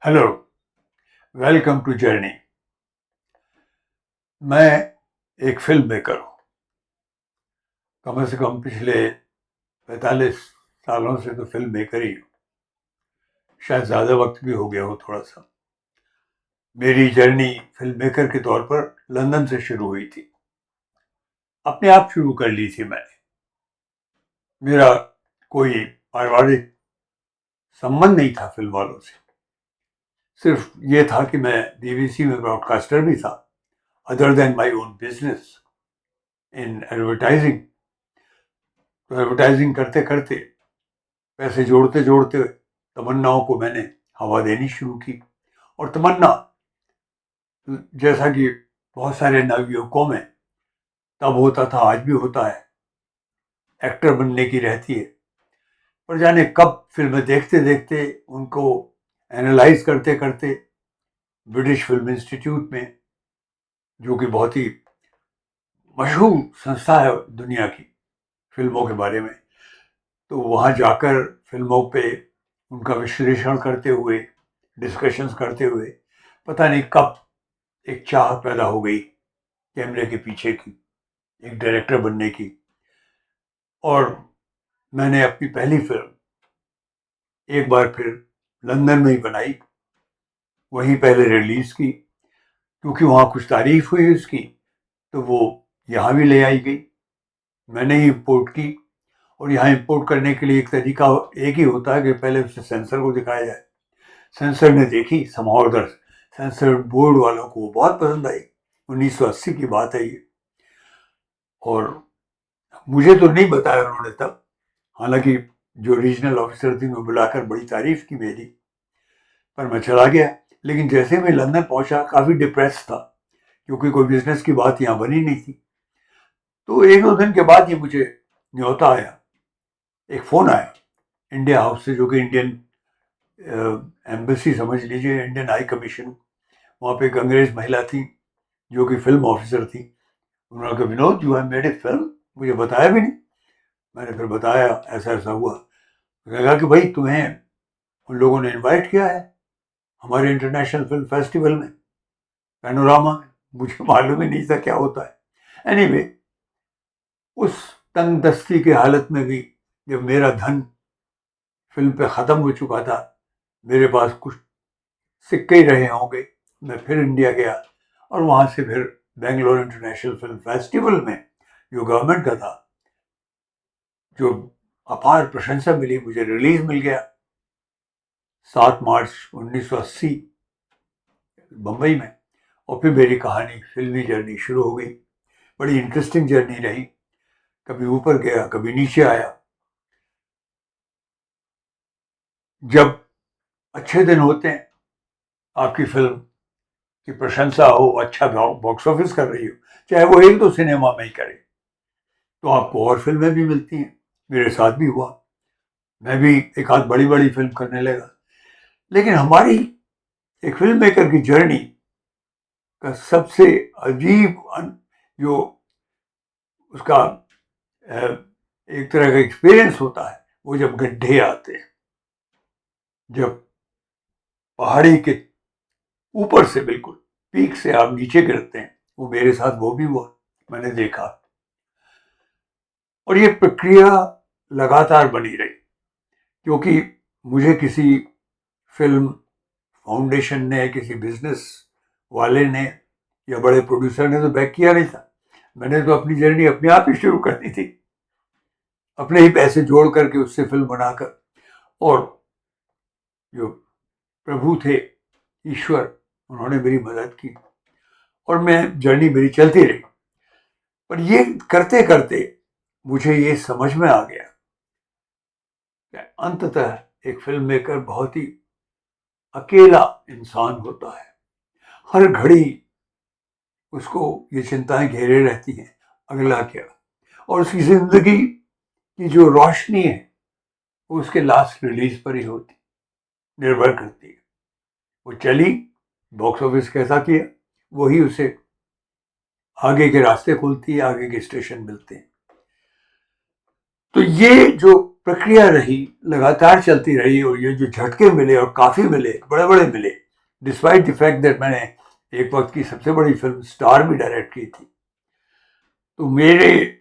Hello, welcome to journey. मैं एक film maker हूँ। कम से कम पिछले 45 सालों से तो फिल्म मेकर ही हूँ। शायद ज़्यादा वक्त भी हो गया हो थोड़ा सा। मेरी जर्नी फिल्म मेकर के तौर पर लंदन से शुरू हुई थी। अपने आप शुरू कर ली थी मैंने। मेरा कोई पारिवारिक संबंध नहीं था फिल्म वालों से। सिर्फ ये था कि मैं बीबीसी में ब्रॉडकास्टर भी था, other than my own business in advertising. तो एडवर्टाइजिंग करते करते, पैसे जोड़ते जोड़ते तमन्नाओं को मैंने हवा देनी शुरू की। और तमन्ना, जैसा कि बहुत सारे नवयुवकों में तब होता था, आज भी होता है, एक्टर बनने की रहती है। पर जाने कब फिल्में देखते देखते, उनको एनालाइज करते करते, ब्रिटिश फिल्म इंस्टीट्यूट में, जो कि बहुत ही मशहूर संस्था है दुनिया की फिल्मों के बारे में, तो वहाँ जाकर फिल्मों पे उनका विश्लेषण करते हुए, डिस्कशंस करते हुए, पता नहीं कब एक चाह पैदा हो गई कैमरे के पीछे की, एक डायरेक्टर बनने की। और मैंने अपनी पहली फिल्म एक बार फिर लंदन में ही बनाई, वहीं पहले रिलीज की। क्योंकि वहाँ कुछ तारीफ हुई उसकी, तो वो यहाँ भी ले आई गई। मैंने ही इम्पोर्ट की। और यहाँ इम्पोर्ट करने के लिए एक तरीका एक ही होता है कि पहले उसे सेंसर को दिखाया जाए। सेंसर ने देखी, समाओदर सेंसर बोर्ड वालों को बहुत पसंद आई। 1980 की बात है ये। और मुझे तो नहीं बताया उन्होंने तब, हालांकि जो रीजनल ऑफिसर थी वो बुलाकर बड़ी तारीफ की मेरी। पर मैं चला गया। लेकिन जैसे मैं लंदन पहुंचा, काफ़ी डिप्रेस था, क्योंकि कोई बिजनेस की बात यहाँ बनी नहीं थी। तो एक दो दिन के बाद ये मुझे न्योता आया, एक फ़ोन आया इंडिया हाउस से, जो कि इंडियन एम्बेसी समझ लीजिए, इंडियन हाई कमीशन। वहाँ पे एक अंग्रेज महिला थी जो कि फिल्म ऑफिसर थी। उन्होंने कहा, Vinod, you have made a film. मुझे बताया भी नहीं। मैंने फिर बताया ऐसा ऐसा हुआ। उसने कहा कि भाई, तुम्हें उन लोगों ने इनवाइट किया है हमारे इंटरनेशनल फिल्म फेस्टिवल में, पैनोरामा में। मुझे मालूम ही नहीं था क्या होता है। एनीवे, उस तंग दस्ती की हालत में भी, जब मेरा धन फिल्म पे ख़त्म हो चुका था, मेरे पास कुछ सिक्के ही रहे होंगे, मैं फिर इंडिया गया। और वहाँ से फिर बेंगलोर इंटरनेशनल फिल्म फेस्टिवल में, जो गवर्नमेंट का था, जो अपार प्रशंसा मिली, मुझे रिलीज मिल गया 7 मार्च 1980 बम्बई में। और फिर मेरी कहानी, फिल्मी जर्नी शुरू हो गई। बड़ी इंटरेस्टिंग जर्नी रही। कभी ऊपर गया, कभी नीचे आया। जब अच्छे दिन होते हैं, आपकी फिल्म की प्रशंसा हो, अच्छा बॉक्स ऑफिस कर रही हो, चाहे वो एक दो सिनेमा में ही करे, तो आपको और फिल्में भी मिलती हैं। मेरे साथ भी हुआ। मैं भी एक आध बड़ी बड़ी फिल्म करने लगा। लेकिन हमारी एक फिल्म मेकर की जर्नी का सबसे अजीब जो उसका एक तरह का एक्सपीरियंस होता है, वो जब गड्ढे आते हैं, जब पहाड़ी के ऊपर से, बिल्कुल पीक से आप नीचे गिरते हैं। वो मेरे साथ वो भी हुआ, मैंने देखा। और ये प्रक्रिया लगातार बनी रही, क्योंकि मुझे किसी फिल्म फाउंडेशन ने, किसी बिजनेस वाले ने या बड़े प्रोड्यूसर ने तो बैक किया नहीं था। मैंने तो अपनी जर्नी अपने आप ही शुरू कर दी थी, अपने ही पैसे जोड़ करके, उससे फिल्म बनाकर। और जो प्रभु थे, ईश्वर, उन्होंने मेरी मदद की और मैं जर्नी मेरी चलती रही। पर ये करते करते मुझे ये समझ में आ गया कि अंततः एक फिल्म मेकर बहुत ही अकेला इंसान होता है। हर घड़ी उसको ये चिंताएं घेरे रहती हैं, अगला क्या। और उसकी जिंदगी की जो रोशनी है, वो उसके लास्ट रिलीज पर ही होती, निर्भर करती है। वो चली, बॉक्स ऑफिस कैसा किया, वही उसे आगे के रास्ते खुलती है, आगे के स्टेशन मिलते हैं। तो ये जो प्रक्रिया रही लगातार चलती रही, और ये जो झटके मिले और काफ़ी मिले, बड़े बड़े मिले, डिस्पाइट द फैक्ट दैट मैंने एक वक्त की सबसे बड़ी फिल्म स्टार भी डायरेक्ट की थी, तो मेरे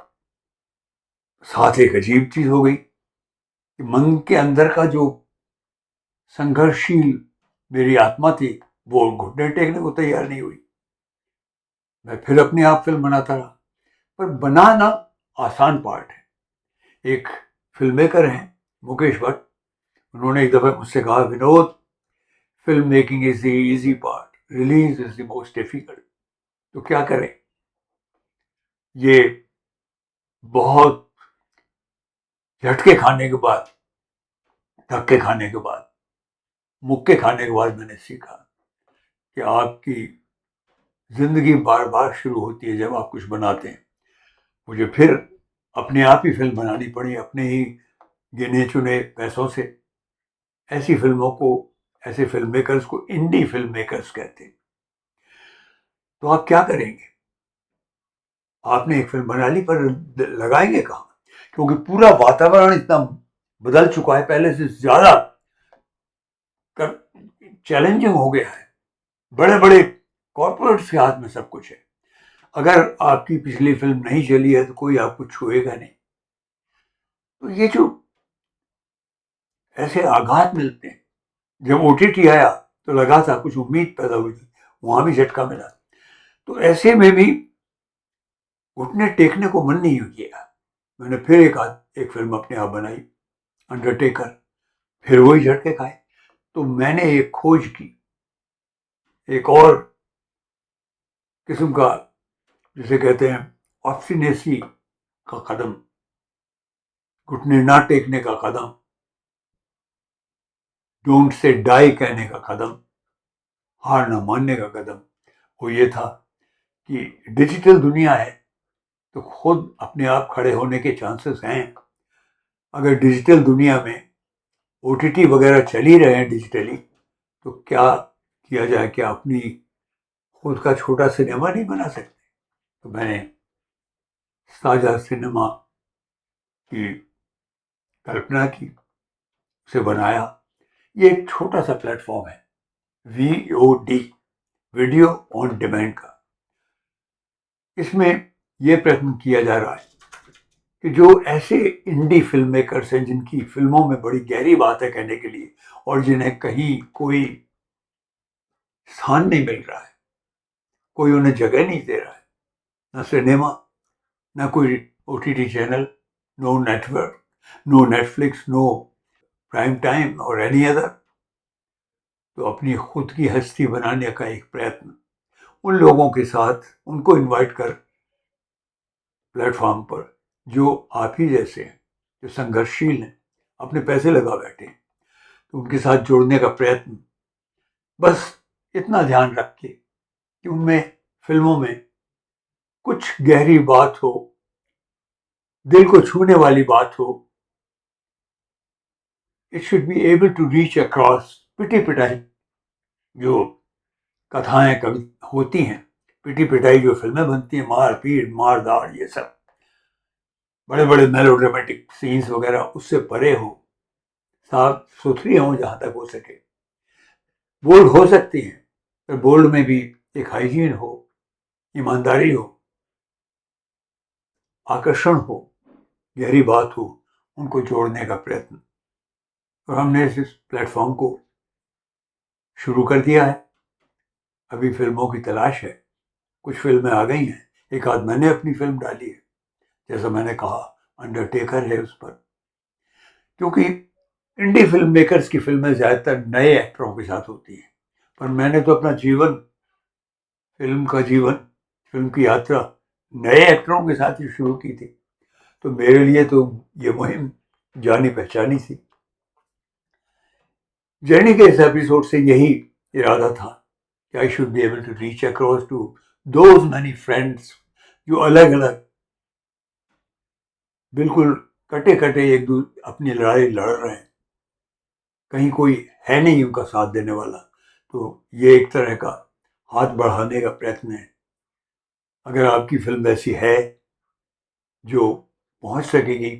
साथ एक अजीब चीज़ हो गई कि मन के अंदर का जो संघर्षशील मेरी आत्मा थी वो घुटने टेकने को तैयार नहीं हुई। मैं फिर अपने आप फिल्म बनाता रहा, पर बनाना आसान पार्ट है। एक फिल्म मेकर हैं मुकेश भट्ट, उन्होंने एक दफ़ा मुझसे कहा, Vinod, film making is the easy part, release is the most difficult. तो क्या करें, ये बहुत झटके खाने के बाद, धक्के खाने के बाद, मुक्के खाने के बाद मैंने सीखा कि आपकी जिंदगी बार बार शुरू होती है जब आप कुछ बनाते हैं। मुझे फिर अपने आप ही फिल्म बनानी पड़ी, अपने ही गिने चुने पैसों से। ऐसी फिल्मों को, ऐसे फिल्म मेकर्स को इंडी फिल्म मेकर्स कहते हैं। तो आप क्या करेंगे, आपने एक फिल्म बना ली, पर लगाएंगे कहाँ, क्योंकि पूरा वातावरण इतना बदल चुका है, पहले से ज्यादा चैलेंजिंग हो गया है। बड़े बड़े कॉर्पोरेट्स के हाथ में सब कुछ है। अगर आपकी पिछली फिल्म नहीं चली है तो कोई आपको छुएगा नहीं। तो ये जो ऐसे आघात मिलते हैं, जब ओटीटी आया तो लगा था कुछ उम्मीद पैदा हुई थी, वहां भी झटका मिला। तो ऐसे में भी घुटने टेकने को मन नहीं किया। मैंने फिर एक फिल्म अपने आप बनाई, अंडरटेकर, फिर वही झटके खाए। तो मैंने एक खोज की, एक और किस्म का, जिसे कहते हैं ऑब्स्टिनेसी का कदम, घुटने ना टेकने का कदम, डोंट से डाई कहने का कदम, हार ना मानने का कदम। वो ये था कि डिजिटल दुनिया है तो खुद अपने आप खड़े होने के चांसेस हैं। अगर डिजिटल दुनिया में ओटीटी वगैरह चल ही रहे हैं डिजिटली, तो क्या किया जाए, क्या अपनी खुद का छोटा सिनेमा नहीं बना सकते? तो मैंने साझा सिनेमा की कल्पना की, उसे बनाया। ये एक छोटा सा प्लेटफॉर्म है, VOD, वीडियो ऑन डिमांड का। इसमें यह प्रयत्न किया जा रहा है कि जो ऐसे इंडी फिल्म मेकर्स हैं जिनकी फिल्मों में बड़ी गहरी बात है कहने के लिए, और जिन्हें कहीं कोई स्थान नहीं मिल रहा है, कोई उन्हें जगह नहीं दे रहा है, न सिनेमा, न कोई OTT channel, no network, no Netflix, no prime time और एनी अदर, तो अपनी खुद की हस्ती बनाने का एक प्रयत्न, उन लोगों के साथ उनको इनवाइट कर प्लेटफॉर्म पर, जो आप ही जैसे हैं, जो संघर्षशील हैं, अपने पैसे लगा बैठे हैं, तो उनके साथ जोड़ने का प्रयत्न। बस इतना ध्यान रख के कि उनमें, फिल्मों में कुछ गहरी बात हो, दिल को छूने वाली बात हो। It should be able to reach across. पिटी पिटाई जो कथाएं कभी होती हैं, पिटी पिटाई जो फिल्में बनती हैं, मार पीट मार दाड़, ये सब बड़े बड़े मेलोड्रामेटिक सीन्स वगैरह, उससे परे हो, साफ सुथरी हो जहां तक हो सके। बोल्ड हो सकती हैं, पर बोल्ड में भी एक हाइजीन हो, ईमानदारी हो, आकर्षण हो, गहरी बात हो, उनको जोड़ने का प्रयत्न। और हमने इस प्लेटफॉर्म को शुरू कर दिया है। अभी फिल्मों की तलाश है, कुछ फिल्में आ गई हैं, एक आध मैंने अपनी फिल्म डाली है, जैसा मैंने कहा अंडरटेकर है उस पर। क्योंकि इंडी फिल्म मेकर्स की फिल्में ज़्यादातर नए एक्टरों के साथ होती हैं, पर मैंने तो अपना जीवन, फिल्म की यात्रा नए एक्टरों के साथ ही शुरू की थी। तो मेरे लिए तो ये मुहिम जानी पहचानी थी। जर्नी के इस एपिसोड से यही इरादा था कि I should be able to reach across to those many friends जो अलग अलग, बिल्कुल कटे कटे अपनी लड़ाई लड़ रहे हैं, कहीं कोई है नहीं उनका साथ देने वाला। तो ये एक तरह का हाथ बढ़ाने का प्रयत्न है। अगर आपकी फिल्म ऐसी है जो पहुंच सकेगी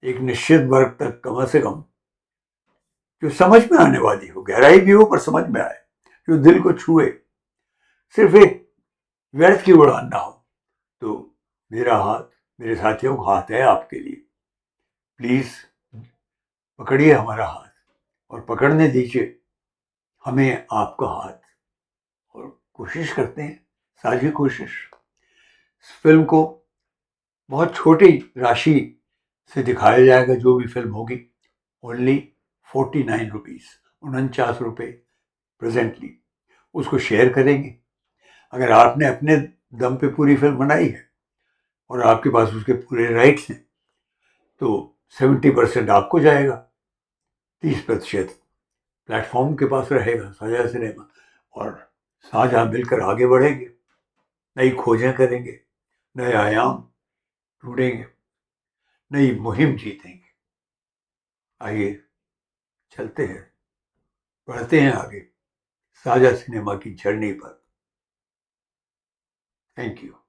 एक निश्चित वर्ग तक कम से कम जो समझ में आने वाली हो, गहराई भी हो पर समझ में आए, जो दिल को छुए, सिर्फ एक व्यर्थ की उड़ान ना हो। तो मेरा हाथ, मेरे साथियों का हाथ है आपके लिए। प्लीज पकड़िए हमारा हाथ और पकड़ने दीजिए हमें आपका हाथ, और कोशिश करते हैं, साझी कोशिश। इस फिल्म को बहुत छोटी राशि से दिखाया जाएगा, जो भी फिल्म होगी, ओनली 49 रुपीज़, 49 रुपये प्रेजेंटली। उसको शेयर करेंगे। अगर आपने अपने दम पे पूरी फिल्म बनाई है और आपके पास उसके पूरे राइट्स हैं, तो 70% आपको जाएगा, 30% प्लेटफॉर्म के पास रहेगा, साझा सिनेमा। और साझा मिलकर आगे बढ़ेंगे, नई खोजें करेंगे, नए आयाम ढूंढेंगे, नई मुहिम जीतेंगे। आइए चलते हैं, बढ़ते हैं आगे साझा सिनेमा की जर्नी पर। Thank you.